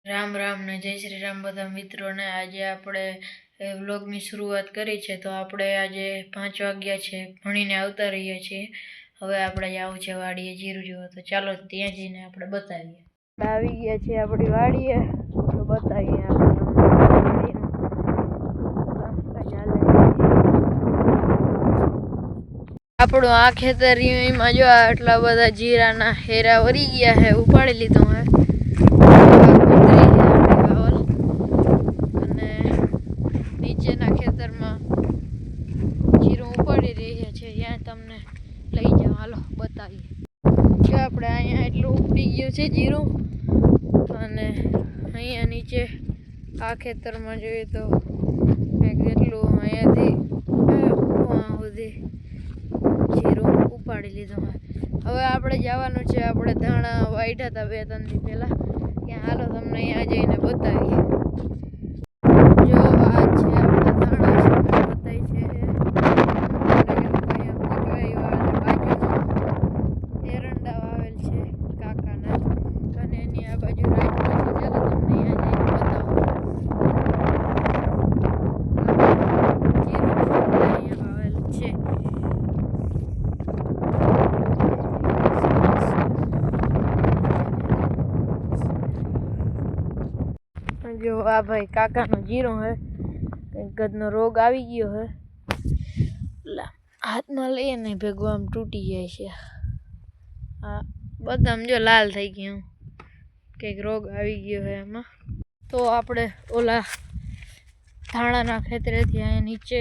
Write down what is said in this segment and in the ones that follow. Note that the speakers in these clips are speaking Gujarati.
રામ રામ ને જય શ્રી રામ બધા મિત્રોને। આજે આપણે વ્લોગની શરૂઆત કરી છે। તો આપણે આજે 5 વાગ્યા છે, ભણીને આવતા રહીએ છીએ। હવે આપણે જવું છે વાડીએ જીરું જોવા। તો ચાલો ત્યાં જઈને આપણે બતાવીએ। આવી ગયા છે આપણી વાડીએ, તો બતાવીએ આપણું આ ખેતરીમાં જો આટલા બધા જીરાના હેરા વરી ગયા છે, ઉપાડી લીધો હે। નીચેના ખેતરમાં જીરું ઉપાડી રહ્યા છે, ત્યાં તમને લઈ જાવ, હાલો બતાવીએ। જો આપણે અહીંયા એટલું ઉપડી ગયું છે જીરું, અને અહીંયા નીચે આ ખેતરમાં જોઈએ તો એટલું અહીંયાથી સુધી જીરું ઉપાડી લીધું। હવે આપણે જવાનું છે, આપણે ધાણા વાઢ્યા હતા 2-3 દી પહેલા, ત્યાં હાલો તમને અહીંયા જઈને બતાવીએ। જો આ છે આપણા ધાણા, બતાવી છે એરંડા વાવેલ છે કાકાના, અને એની આ બાજુ રાખી છે। ચાલો તમને અહીંયા જઈને બતાવું। અહીંયા વાવેલ છે, જો આ ભાઈ કાકાનો જીરો હે, ગદનો રોગ આવી ગયો હે, હાથમાં લઈએ ને ભેગું આમ તૂટી જાય છે। આ બધા જો લાલ થઈ ગયું, કંઈક રોગ આવી ગયો હે એમાં। તો આપણે ઓલા ધાણાના ખેતરેથી અહીંયા નીચે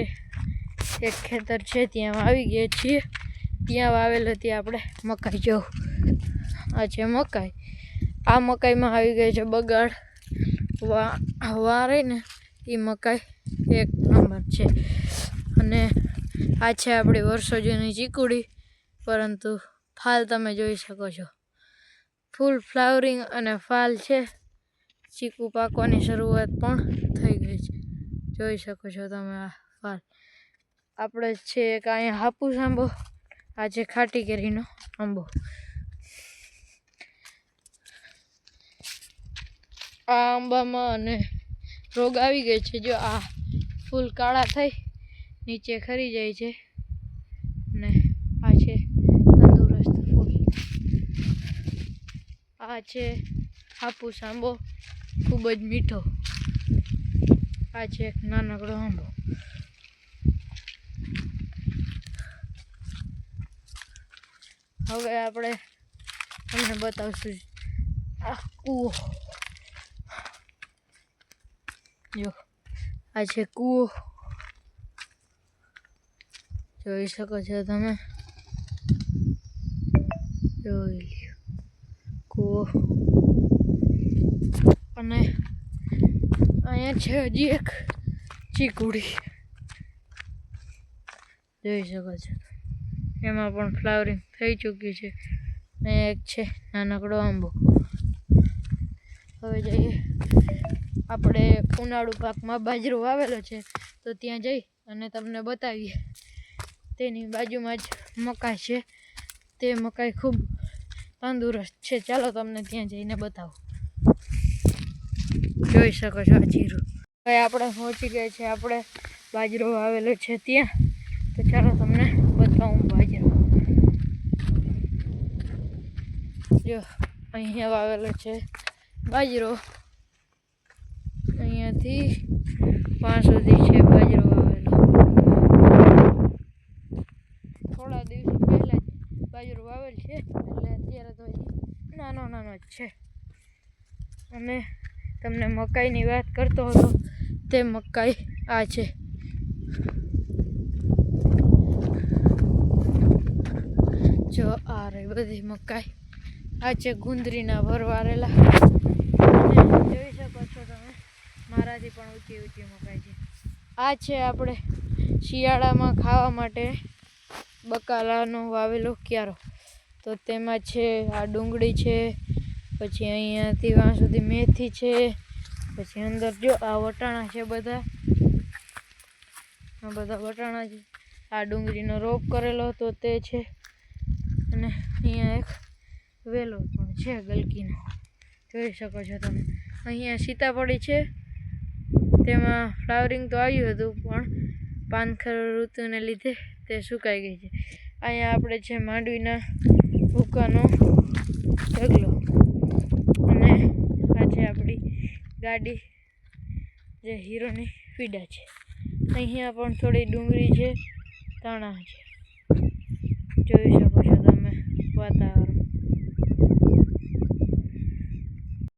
એક ખેતર છે ત્યાં આવી ગયા છીએ। ત્યાં વાવેલ હતી આપણે મકાઈ। જો આ છે મકાઈ, આ મકાઈમાં આવી ગઈ છે બગાડ, વારે ને એ મકાઈ 1 નંબર છે। અને આ છે આપણી વર્ષો જૂની ચીકુડી, પરંતુ ફાલ તમે જોઈ શકો છો, ફૂલ ફ્લાવરિંગ અને ફાલ છે। ચીકુ પાકવાની શરૂઆત પણ થઈ ગઈ છે, જોઈ શકો છો તમે આ ફાલ। આપણે છે એક અહીંયા હાપુસ આંબો, આ છે ખાટી કેરીનો આંબો। આ આંબામાં અને રોગ આવી ગયો છે, જો આ ફૂલ કાળા થઈ નીચે ખરી જાય છે, અને આ છે તંદુરસ્ત ફૂલ। આ છે હાપુસ આંબો, ખૂબ જ મીઠો। આ છે એક નાનકડો આંબો। હવે આપણે તમને બતાવશું આ કૂવો। જો આ છે કૂવો, જોઈ શકો છો તમે, જોઈ લ્યો કૂવો। અને અહીંયા છે હજી એક ચીકુડી, જોઈ શકો છો, એમાં પણ ફ્લાવરિંગ થઈ ચૂક્યું છે। અહીંયા એક છે નાનકડો આંબો। હવે જઈએ આપણે ઉનાળુ પાકમાં બાજરો વાવેલો છે, તો ત્યાં જઈ અને તમને બતાવીએ। તેની બાજુમાં જ મકાઈ છે, તે મકાઈ ખૂબ તંદુરસ્ત છે, ચાલો તમને ત્યાં જઈને બતાવું। જોઈ શકો છો આ જીરું। હવે આપણે પહોંચી ગયા છે, આપણે બાજરો વાવેલો છે ત્યાં, તો ચાલો તમને બતાવું બાજરો। જો અહીંયા વાવેલો છે બાજરો, અહીંયાથી 5 સુધી છે બાજરો વાવેલો। થોડા દિવસો પહેલા જ બાજરો વાવેલ છે, એટલે અત્યારે તો નાનો જ છે। અને તમને મકાઈની વાત કરતો હતો, તે મકાઈ આ છે। જો આ રહી બધી મકાઈ, આ છે ગુંદરીના ભરવારેલા, અને જોઈ શકો છો તમે મારાથી પણ ઊંચી મકાઈ છે। આ છે આપણે શિયાળામાં ખાવા માટે બકાલાનો વાવેલો ક્યારો, તો તેમાં છે આ ડુંગળી છે, પછી અહીંયાથી વાં સુધી મેથી છે, પછી અંદર જો આ વટાણા છે, બધા વટાણા છે। આ ડુંગળીનો રોપ કરેલો તો તે છે, અને અહીંયા એક વેલો પણ છે ગલકીનો, જોઈ શકો છો તમે। અહીંયા સીતાફળી છે, તેમાં ફ્લાવરિંગ તો આવ્યું હતું પણ પાનખર ઋતુને લીધે તે સુકાઈ ગઈ છે. અહીંયા આપણે છે માંડવીના ભૂકાનો ઢગલો, અને આ છે આપણી ગાડી જે હીરોની પીડા છે. અહીંયા પણ થોડી ડુંગળી છે, ધાણા છે, જોઈ શકો છો તમે વાતાવરણ.